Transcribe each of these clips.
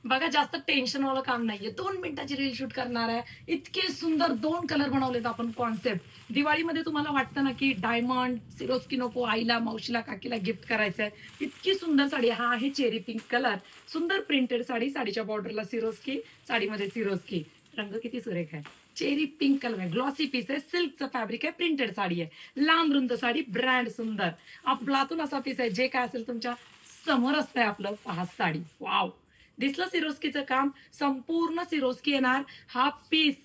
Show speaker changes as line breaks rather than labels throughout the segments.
बघा जास्त टेन्शन वालं काम नाहीये. 2 मिनिटाची रील शूट करणार आहे. इतके सुंदर 2 कलर बनवलेत आपण कॉन्सेप्ट. दिवाळीमध्ये तुम्हाला वाटतं ना, की डायमंड, सिरोस्की नको आईला, मावशीला, काकीला गिफ्ट करायचंय. इतकी सुंदर साडी. हा आहे चेरी पिंक कलर. सुंदर प्रिंटेड साडी. साडीच्या बॉर्डरला सिरोस्की, साडीमध्ये सिरोस्की. रंग किती सुरेख आहे. चेरी पिंक कलर आहे. ग्लॉसी पीस आहे. सिल्कचं फॅब्रिक आहे. प्रिंटेड साडी आहे. लांब रुंद साडी. ब्रँड सुंदर. आपलातून असा पीस आहे. जे काय असेल तुमच्या समोर असतंय आपलं. पहा साडी. वाव. दिसलं सिरोस्कीचं काम. संपूर्ण सिरोस्की येणार. हा पीस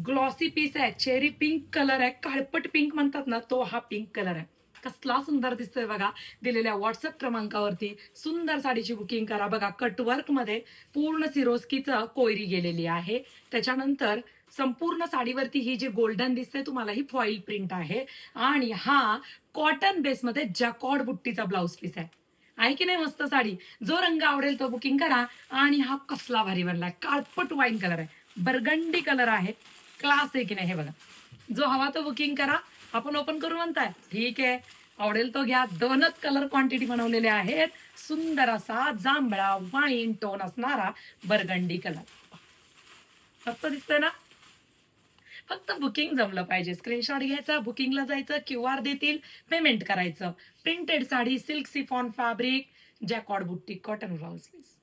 ग्लॉसी पीस आहे. चेरी पिंक कलर आहे. काळपट पिंक म्हणतात ना, तो हा पिंक कलर आहे. कसला सुंदर दिसतोय बघा. दिलेल्या व्हॉट्सअप क्रमांकावरती सुंदर साडीची बुकिंग करा. बघा कटवर्क मध्ये पूर्ण सिरोस्कीचं कोयरी गेलेली आहे. त्याच्यानंतर संपूर्ण साडीवरती ही जी गोल्डन दिसते तुम्हाला ही फॉईल प्रिंट आहे. आणि हा कॉटन बेसमध्ये जॅकॉर्ड बुट्टीचा ब्लाउज पीस आहे की नाही मस्त साडी. जो रंग आवडेल तो बुकिंग करा. आणि हा कसला भारी बनलाय. काळपट वाईन कलर आहे. बर्गंडी कलर आहे. क्लास आहे की नाही हे बघा. जो हवा तो बुकिंग करा. आपण ओपन करू म्हणताय, ठीक आहे. आवडेल तो घ्या. 2च कलर क्वांटिटी बनवलेले आहेत. सुंदर असा जांभळा वाईन टोन असणारा बर्गंडी कलर. मस्त दिसतंय ना. फक्त बुकिंग जमलं पाहिजे. स्क्रीनशॉट घ्यायचा, बुकिंगला जायचं, QR देतील, पेमेंट करायचं. Printed sari, silk chiffon fabric, jacquard बुट्टी, कॉटन ब्लाउज पीस.